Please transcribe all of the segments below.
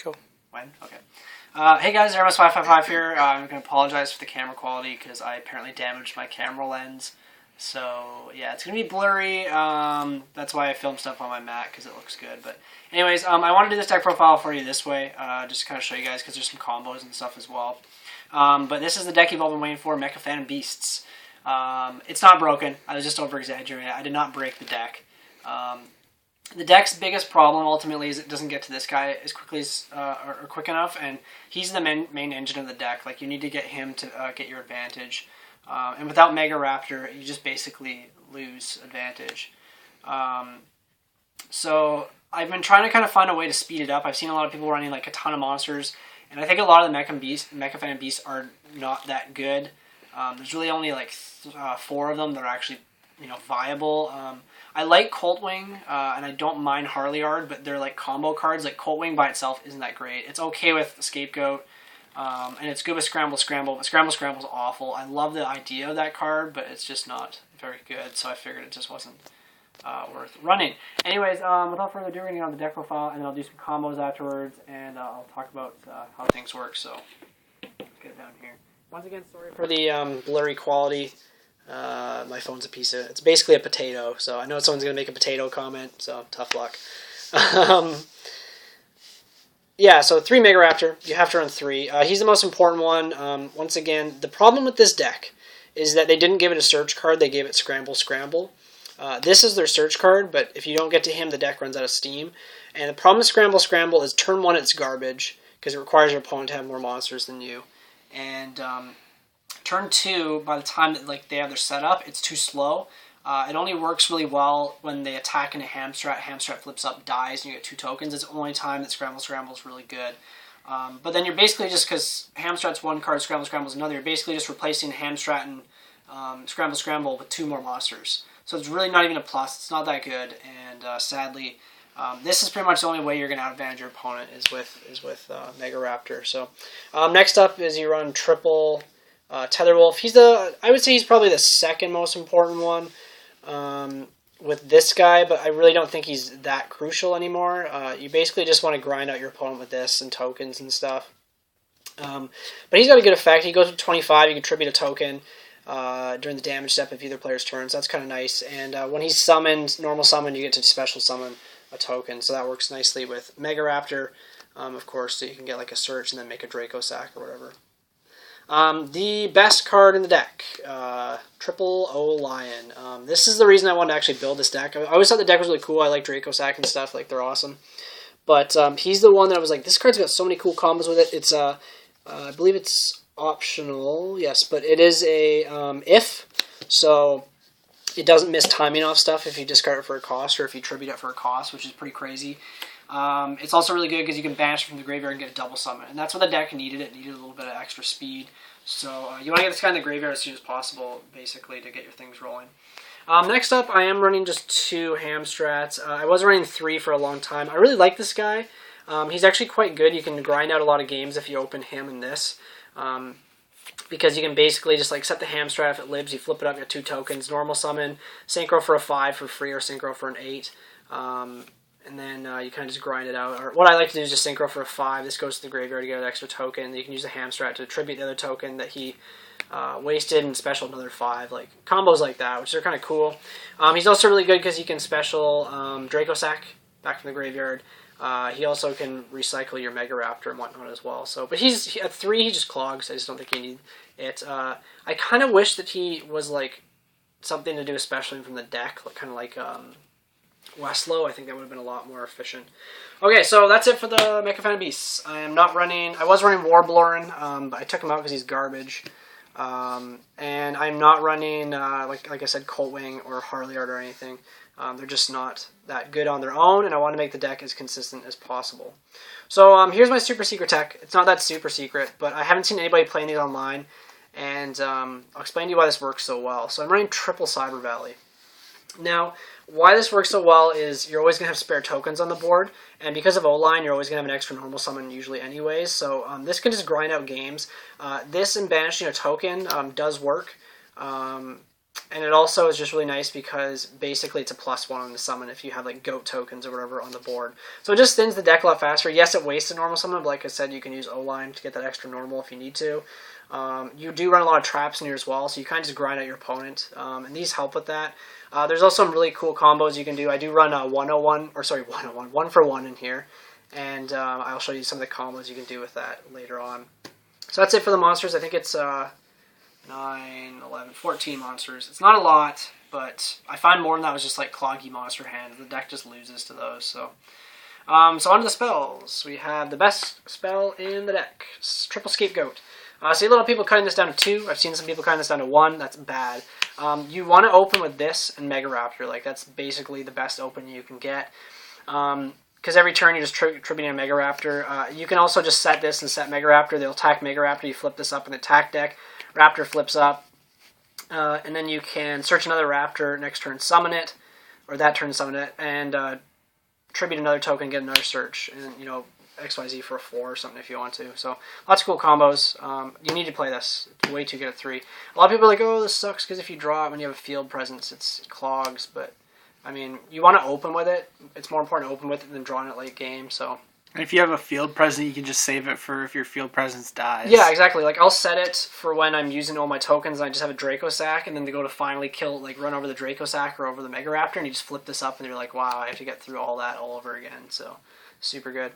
Go. When? Okay. Hey guys, Hermes555 here. I'm going to apologize for the camera quality because I apparently damaged my camera lens. So, yeah, it's going to be blurry. That's why I film stuff on my Mac, because it looks good. But anyways, I want to do this deck profile for you this way, just to kind of show you guys, because there's some combos and stuff as well. But this is the deck you've all been waiting for, MECHA Phantom Beasts. It's not broken. I was just over-exaggerating. I did not break the deck. The deck's biggest problem ultimately is it doesn't get to this guy as quickly as or quick enough, and he's the main engine of the deck. Like, you need to get him to get your advantage, and without Mega Raptor, you just basically lose advantage. So I've been trying to kind of find a way to speed it up. I've seen a lot of people running like a ton of monsters, and I think a lot of the MECHA Phantom Beasts are not that good. There's really only like 4 of them that are actually viable. I like Coltwing, and I don't mind Harleyard, but they're like combo cards. Like Coltwing by itself isn't that great. It's okay with Scapegoat, and it's good with Scramble, but Scramble's awful. I love the idea of that card, but it's just not very good, so I figured it just wasn't worth running. Anyways, without further ado, we're going to get on the deck profile, and then I'll do some combos afterwards, and I'll talk about how things work, so let's get it down here. Once again, sorry for the blurry quality. My phone's it's basically a potato, so I know someone's going to make a potato comment, so tough luck. Yeah, so 3 Mega Raptor, you have to run 3. He's the most important one. Once again, the problem with this deck is that they didn't give it a search card, they gave it Scramble. This is their search card, but if you don't get to him, the deck runs out of steam. And the problem with Scramble is turn 1 it's garbage, because it requires your opponent to have more monsters than you. And turn 2, by the time that they have their setup, it's too slow. It only works really well when they attack into Hamstrat. Hamstrat flips up, dies, and you get 2 tokens. It's the only time that Scramble is really good. But then you're basically just, because Hamstrat's 1 card, Scramble's another, you're basically just replacing Hamstrat and Scramble with 2 more monsters. So it's really not even a plus. It's not that good, and sadly, this is pretty much the only way you're going to out-advantage your opponent is with Mega Raptor. So next up is you run triple Tetherwolf. I would say he's probably the second most important one with this guy, but I really don't think he's that crucial anymore. You basically just want to grind out your opponent with this and tokens and stuff. But he's got a good effect. He goes to 25. You can tribute a token during the damage step of either player's turn, so that's kind of nice. And when he's summoned, normal summon, you get to special summon a token, so that works nicely with Mega Raptor, of course, so you can get like a search and then make a Draco Sack or whatever. The best card in the deck, Triple O Lion. This is the reason I wanted to actually build this deck. I always thought the deck was really cool. I like Draco Sack and stuff, like they're awesome. But he's the one that I was like, this card's got so many cool combos with it. It's I believe it's optional, yes, but it is a if, so it doesn't miss timing off stuff if you discard it for a cost or if you tribute it for a cost, which is pretty crazy. It's also really good because you can banish it from the graveyard and get a double summon, and that's what the deck needed. It needed a little bit of extra speed, so you want to get this guy in the graveyard as soon as possible, basically, to get your things rolling. Next up, I am running just 2 Hamstrats. I was running 3 for a long time. I really like this guy. He's actually quite good. You can grind out a lot of games if you open him and this. Because you can basically just like set the Hamstrat. If it lives, you flip it up, you get 2 tokens, normal summon, synchro for a 5 for free, or synchro for an 8. And then you kind of just grind it out. Or what I like to do is just synchro for a 5. This goes to the graveyard to get an extra token. You can use the Hamstrat to tribute the other token that he wasted and special another 5. Like combos like that, which are kind of cool. He's also really good because he can special Draco Sack back from the graveyard. He also can recycle your Mega Raptor and whatnot as well. So, but at 3, he just clogs. I just don't think you need it. I kind of wish that he was like something to do especially from the deck, kind of like Westlow. I think that would have been a lot more efficient. Okay, so that's it for the MECHA Phantom Beasts. I was running Warblorin, but I took him out because he's garbage. And I'm not running, like I said, Coltwing or Harleyard or anything. They're just not that good on their own, and I want to make the deck as consistent as possible. So here's my super secret tech. It's not that super secret, but I haven't seen anybody playing these online, and I'll explain to you why this works so well. So I'm running triple Cyber Valley. Now, why this works so well is you're always going to have spare tokens on the board, and because of O-Line, you're always going to have an extra normal summon usually anyways, so this can just grind out games. This and banishing a token does work. And it also is just really nice because basically it's a +1 on the summon if you have like goat tokens or whatever on the board. So it just thins the deck a lot faster. Yes, it wastes a normal summon, but like I said, you can use O-line to get that extra normal if you need to. You do run a lot of traps in here as well, so you kind of just grind out your opponent, and these help with that. There's also some really cool combos you can do. I do run a 101, or sorry, 101, 1-for-1 in here, and I'll show you some of the combos you can do with that later on. So that's it for the monsters. I think it's 9, 11, 14 monsters. It's not a lot, but I find more than that was just like cloggy monster hands. The deck just loses to those. So on to the spells. We have the best spell in the deck. It's Triple Scapegoat. I see a lot of people cutting this down to 2. I've seen some people cutting this down to 1. That's bad. You want to open with this and Mega Raptor. Like, that's basically the best open you can get. Because every turn you're just tributing a Mega Raptor. You can also just set this and set Mega Raptor. They'll attack Mega Raptor. You flip this up in the attack deck. Raptor flips up. And then you can search another Raptor next turn, summon it. Or that turn, summon it. And tribute another token, get another search. And, you know, XYZ for a 4 or something if you want to. So lots of cool combos. You need to play this. It's way too good at 3. A lot of people are like, oh, this sucks because if you draw it when you have a field presence, it clogs. But, I mean, you want to open with it. It's more important to open with it than drawing it late game. So. And if you have a field presence, you can just save it for if your field presence dies. Yeah, exactly. Like, I'll set it for when I'm using all my tokens and I just have a Draco Sack, and then to go to finally kill, like, run over the Draco Sack or over the Mega Raptor, and you just flip this up, and you're like, wow, I have to get through all that all over again. So. Super good.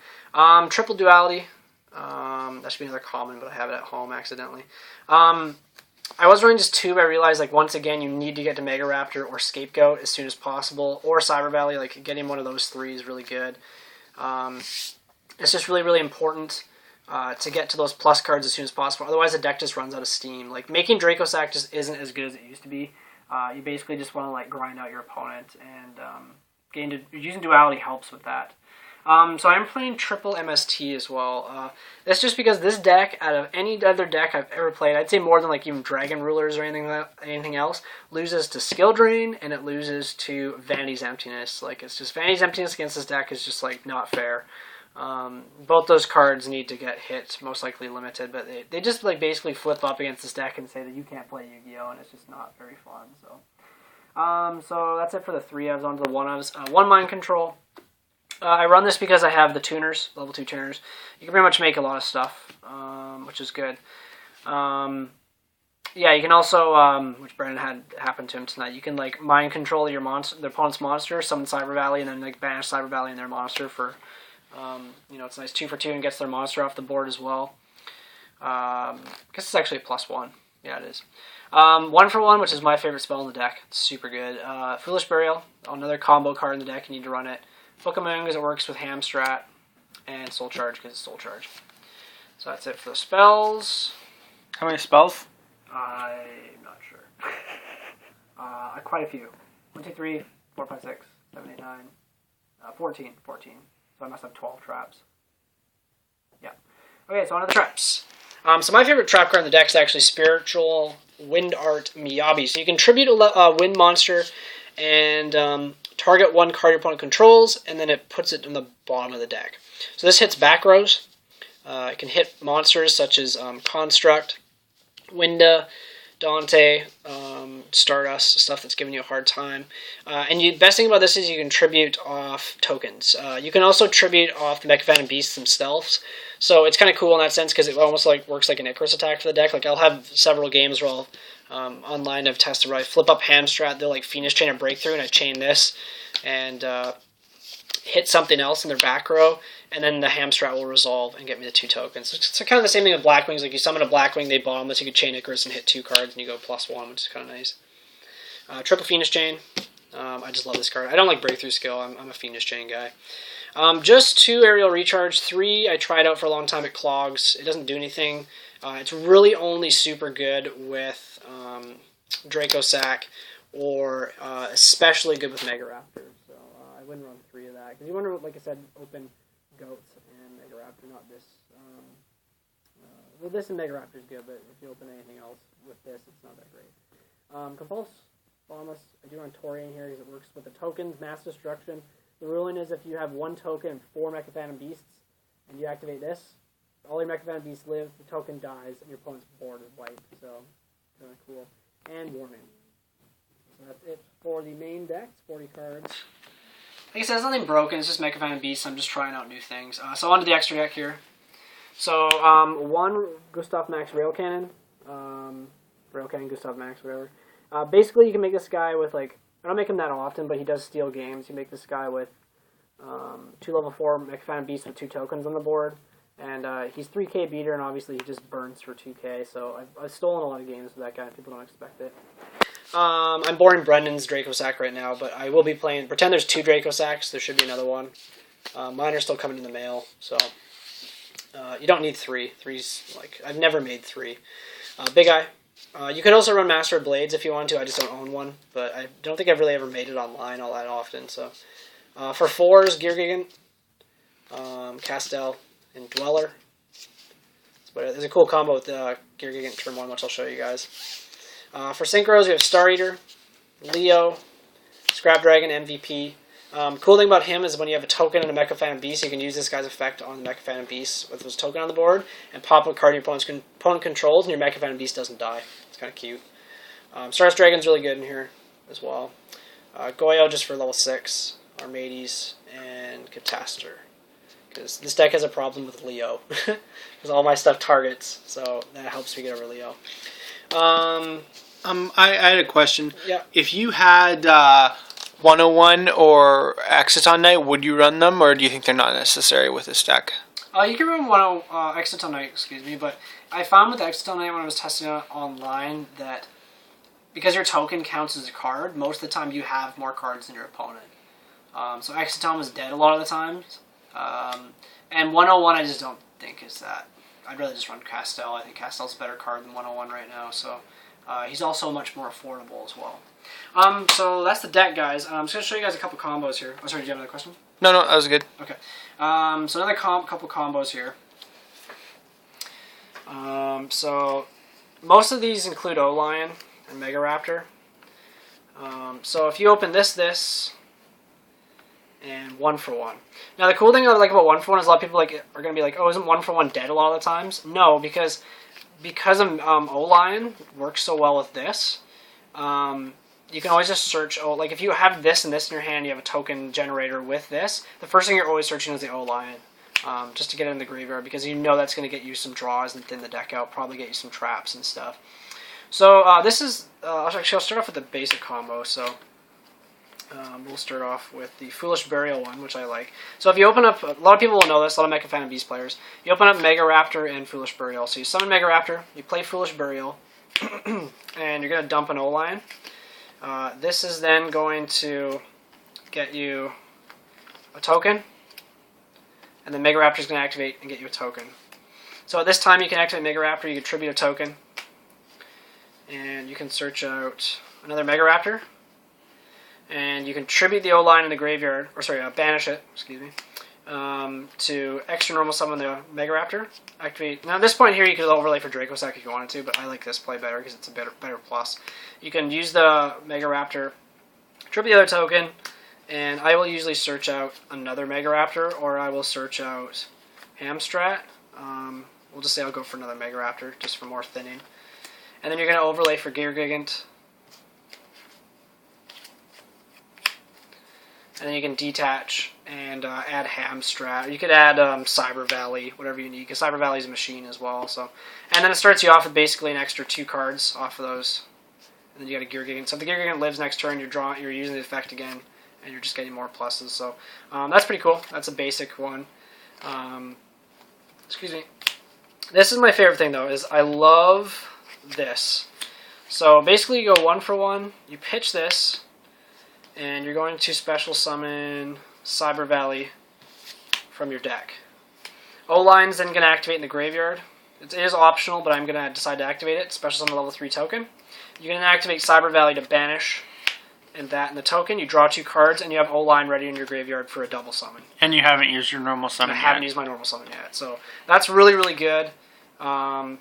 Triple Duality. That should be another common, but I have it at home accidentally. I was running just 2, but I realized, like, once again, you need to get to Mega Raptor or Scapegoat as soon as possible, or Cyber Valley. Like, getting one of those 3 is really good. It's just really, really important to get to those plus cards as soon as possible. Otherwise, the deck just runs out of steam. Like, making Draco Sack just isn't as good as it used to be. You basically just want to, like, grind out your opponent, and using Duality helps with that. So I'm playing triple MST as well. That's just because this deck, out of any other deck I've ever played, I'd say more than like even Dragon Rulers or anything else, loses to Skill Drain and it loses to Vanity's Emptiness. Like, it's just Vanity's Emptiness against this deck is just like not fair. Both those cards need to get hit, most likely limited, but they just like basically flip up against this deck and say that you can't play Yu-Gi-Oh! And it's just not very fun. So that's it for the 3 ofs. On to the 1 ofs. 1 Mind Control. I run this because I have the tuners, level 2 tuners. You can pretty much make a lot of stuff, which is good. Yeah, you can also, which Brandon had happen to him tonight, you can like mind control your their opponent's monster, summon Cyber Valley, and then like banish Cyber Valley and their monster for, you know, it's nice 2 for 2 and gets their monster off the board as well. I guess it's actually a +1. Yeah, it is. 1 for 1, which is my favorite spell in the deck. It's super good. Foolish Burial, another combo card in the deck. You need to run it. Book of Moon because it works with Hamstrat, and Soul Charge because it's Soul Charge. So that's it for the spells. How many spells? I'm not sure. Quite a few. 1, 2, 3, 4, 5, 6, 7, 8, 9, 14. So I must have 12 traps. Yeah. Okay, so on to the traps. So my favorite trap card in the deck is actually Spiritual Wind Art Miyabi. So you can tribute a wind monster and target 1 card your opponent controls, and then it puts it in the bottom of the deck. So this hits back rows. It can hit monsters such as Construct, Winda, Dante, Stardust, stuff that's giving you a hard time. And the best thing about this is you can tribute off tokens. You can also tribute off the Mecha Phantom Beasts themselves. So it's kind of cool in that sense because it almost like works like an Icarus attack for the deck. Like I'll have several games where I'll online I've tested where I flip up Hamstrat, they'll like Phoenix Chain a Breakthrough, and I chain this and hit something else in their back row, and then the Hamstrat will resolve and get me the 2 tokens. So it's kind of the same thing with Blackwings. Like you summon a Blackwing, they bomb this, you can chain Icarus and hit 2 cards, and you go +1, which is kind of nice. Triple Phoenix Chain. I just love this card. I don't like Breakthrough Skill. I'm a Phoenix Chain guy. Just 2 Aerial Recharge. 3 I tried out for a long time. It clogs. It doesn't do anything. It's really only super good with Draco Sack, or especially good with Mega Raptor. So I wouldn't run 3 of that. Because you want to, like I said, open Goats and Mega Raptor, not this. Well, this and Mega Raptor is good, but if you open anything else with this, it's not that great. Compulse, Bombus. I do run Torian here because it works with the tokens. Mass Destruction. The ruling is if you have 1 token and 4 Mecha Phantom Beasts, and you activate this, all your Mecha Phantom Beasts live, the token dies, and your opponent's board is wiped. So, kind of cool. And Warning. So that's it for the main deck. It's 40 cards. Like I said, there's nothing broken. It's just Mecha and Beast. I'm just trying out new things. So on to the extra deck here. So one Gustav Max Rail Cannon. Rail Cannon, Gustav Max, whatever. Basically, you can make this guy with, like, I don't make him that often, but he does steal games. You make this guy with 2 level 4 Mecha Beasts with 2 tokens on the board. And he's 3k beater, and obviously he just burns for 2k. So I've stolen a lot of games with that guy. People don't expect it. I'm boring Brendan's Draco Sack right now, but I will be playing. Pretend there's 2 Draco Sacks. There should be another one. Mine are still coming in the mail, so you don't need 3. 3's like I've never made 3. Big Eye. You could also run Master of Blades if you want to. I just don't own one, but I don't think I've really ever made it online all that often. So for 4s, Gear Gigant, Castel, and Dweller. But there's a cool combo with Gear Gigant turn 1, which I'll show you guys. For Synchros, we have Star Eater, Leo, Scrap Dragon, MVP. Cool thing about him is when you have a token and a Mecha Phantom Beast, you can use this guy's effect on the Mecha Phantom Beast with his token on the board and pop a card your opponent controls, and your Mecha Phantom Beast doesn't die. It's kind of cute. Stardust Dragon's really good in here as well. Goyo just for level 6, Armades, and Catastor. Because this deck has a problem with Leo. Because all my stuff targets, so that helps me get over Leo. I had a question. Yeah. If you had 101 or Exciton Knight, would you run them, or do you think they're not necessary with this deck? You can run Exciton Knight, excuse me, but I found with Exciton Knight when I was testing it online that because your token counts as a card, most of the time you have more cards than your opponent. So Exciton was dead a lot of the times. And 101 I just don't think is that. I'd rather just run Castel. I think Castel's a better card than 101 right now, so he's also much more affordable as well. So that's the deck, guys. I'm just going to show you guys a couple combos here. Oh, sorry, do you have another question? No, that was good. Okay. So another couple combos here. So most of these include O-Lion and Mega Raptor. So if you open this, and 1-for-1. Now the cool thing I like about 1-for-1 is a lot of people are going to be like, oh, isn't 1-for-1 dead a lot of the times? No, because O-Lion works so well with this, you can always just search, like if you have this and this in your hand, you have a token generator with this, the first thing you're always searching is the O-Lion, just to get it in the graveyard, because you know that's going to get you some draws and thin the deck out, probably get you some traps and stuff. So this is, I'll start off with the basic combo, so we'll start off with the Foolish Burial one, which I like. So if you open up, a lot of people will know this, a lot of Mecha Phantom Beast players, you open up Mega Raptor and Foolish Burial. So you summon Mega Raptor, you play Foolish Burial, and you're going to dump an O-Lion. This is then going to get you a token, and then Mega Raptor is going to activate and get you a token. So at this time you can activate Mega Raptor, you contribute a token, and you can search out another Mega Raptor, and you can tribute the O-Lion in the graveyard, or sorry, banish it, excuse me, to extra normal summon the Mega Raptor. Activate. Now at this point here you could overlay for Draco Sack if you wanted to, but I like this play better because it's a better plus. You can use the Mega Raptor, tribute the other token, and I will usually search out another Mega Raptor, or I will search out Hamstrat. We'll just say I'll go for another Mega Raptor, just for more thinning. And then you're going to overlay for Gear Gigant. And then you can detach and add Hamstrat. You could add Cyber Valley, whatever you need, because Cyber Valley is a machine as well. So, and then it starts you off with basically an extra 2 cards off of those. And then you got a Gear Gigant. So if the Gear Gigant lives next turn, you're using the effect again, and you're just getting more pluses. So that's pretty cool. That's a basic one. Excuse me. This is my favorite thing though. Is I love this. So basically, you go 1-for-1. You pitch this. And you're going to special summon Cyber Valley from your deck. O-Lion's then going to activate in the graveyard. It is optional, but I'm going to decide to activate it. Special summon level 3 token. You're going to activate Cyber Valley to banish and that in the token. You draw 2 cards, and you have O-Lion ready in your graveyard for a double summon. And you haven't used your normal summon yet. I haven't used my normal summon yet. So that's really, really good. I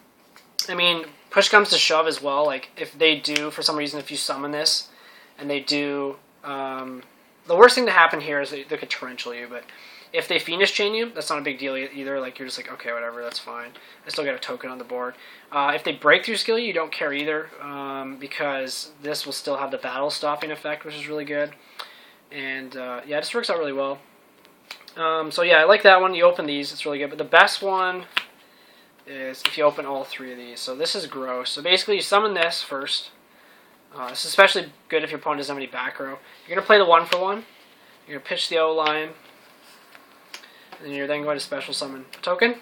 mean, push comes to shove as well. Like, if they do, for some reason, if you summon this, and they do... the worst thing to happen here is they could torrential you, but If they Fiendish chain you, that's not a big deal either. Like, you're just like, okay, whatever, that's fine. I still get a token on the board. If they breakthrough skill you don't care either, because this will still have the battle stopping effect, which is really good. And yeah, it just works out really well. So yeah, I like that one. You open these, it's really good. But the best one is if you open all 3 of these. So this is gross. So basically, you summon this first. This is especially good if your opponent doesn't have any back row. You're going to play the 1-for-1. You're going to pitch the O-line. And then you're then going to special summon a token.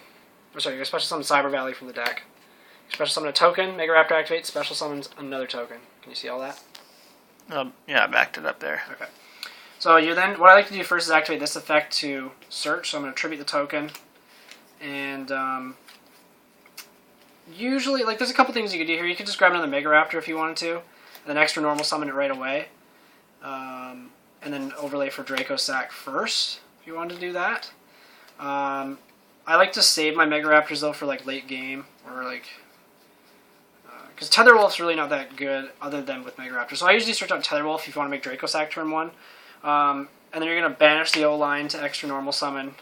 Or sorry, you're going to special summon Cyber Valley from the deck. Special summon a token, Mega Raptor activates, special summons another token. Can you see all that? Yeah, I backed it up there. Okay. So you then, what I like to do first is activate this effect to search. So I'm going to tribute the token. And usually, like, there's a couple things you could do here. You could just grab another Mega Raptor if you wanted to. And then extra normal summon it right away. And then overlay for Draco Sack first, if you wanted to do that. I like to save my Mega Raptors, though, for, like, late game. Or, like... Because Tetherwolf's really not that good other than with Mega Raptor. So I usually search out Tetherwolf if you want to make Draco Sack turn 1. And then you're going to banish the O-line to extra normal summon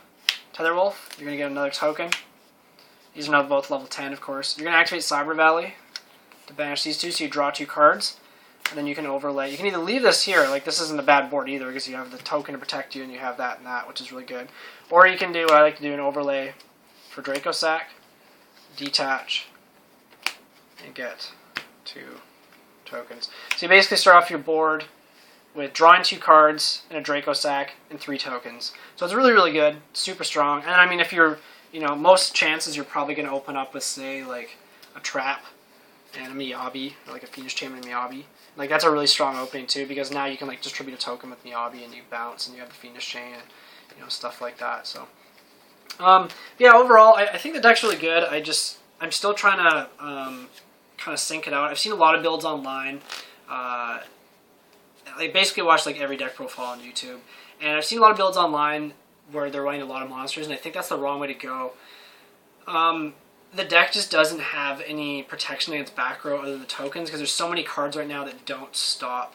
Tetherwolf. You're going to get another token. These are now both level 10, of course. You're going to activate Cyber Valley to banish these 2, so you draw 2 cards. And then you can overlay. You can either leave this here, like this isn't a bad board either, because you have the token to protect you, and you have that and that, which is really good. Or you can do, I like to do an overlay for Draco Sack, detach, and get 2 tokens. So you basically start off your board with drawing 2 cards and a Draco Sack and 3 tokens. So it's really, really good, super strong. And I mean, if you're, most chances you're probably going to open up with, say, like a Trap and a Miyabi, or like a Fiendish Chain and a Miyabi. Like, that's a really strong opening too, because now you can like distribute a token with Miyabi and you bounce and you have the Fiendish Chain and stuff like that. So yeah, overall I think the deck's really good. I'm still trying to kind of sync it out. I've seen a lot of builds online. I basically watched like every deck profile on YouTube, and I've seen a lot of builds online where they're running a lot of monsters, and I think that's the wrong way to go. The deck just doesn't have any protection against back row other than the tokens, because there's so many cards right now that don't stop,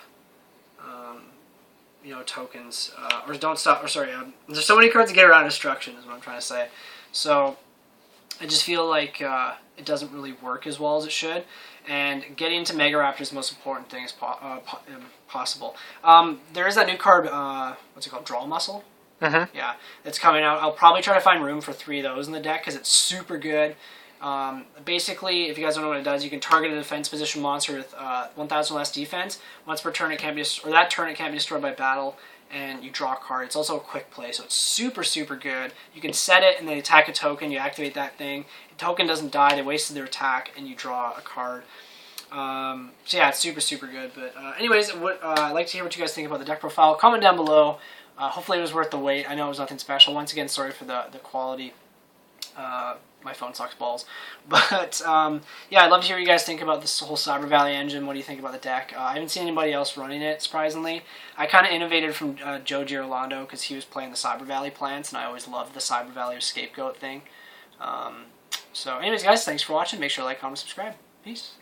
tokens, or don't stop, or sorry, there's so many cards that get around destruction is what I'm trying to say. So I just feel like it doesn't really work as well as it should, and getting into Mega Raptor is the most important thing as possible. There is that new card, what's it called, Draw Muscle? Mm-hmm. Yeah, it's coming out. I'll probably try to find room for 3 of those in the deck, because it's super good. Basically, if you guys don't know what it does, you can target a defense position monster with 1,000 less defense. Once per turn, it can't be that turn it can't be destroyed by battle, and you draw a card. It's also a quick play, so it's super, super good. You can set it, and then attack a token. You activate that thing. The token doesn't die. They wasted their attack, and you draw a card. So yeah, it's super, super good. But anyways, I'd like to hear what you guys think about the deck profile. Comment down below. Hopefully it was worth the wait. I know it was nothing special. Once again, sorry for the quality. My phone sucks balls. But yeah, I'd love to hear what you guys think about this whole Cyber Valley engine. What do you think about the deck? I haven't seen anybody else running it, surprisingly. I kind of innovated from Joe Girolando, because he was playing the Cyber Valley plants, and I always loved the Cyber Valley or Scapegoat thing. So anyways, guys, thanks for watching. Make sure to like, comment, subscribe. Peace.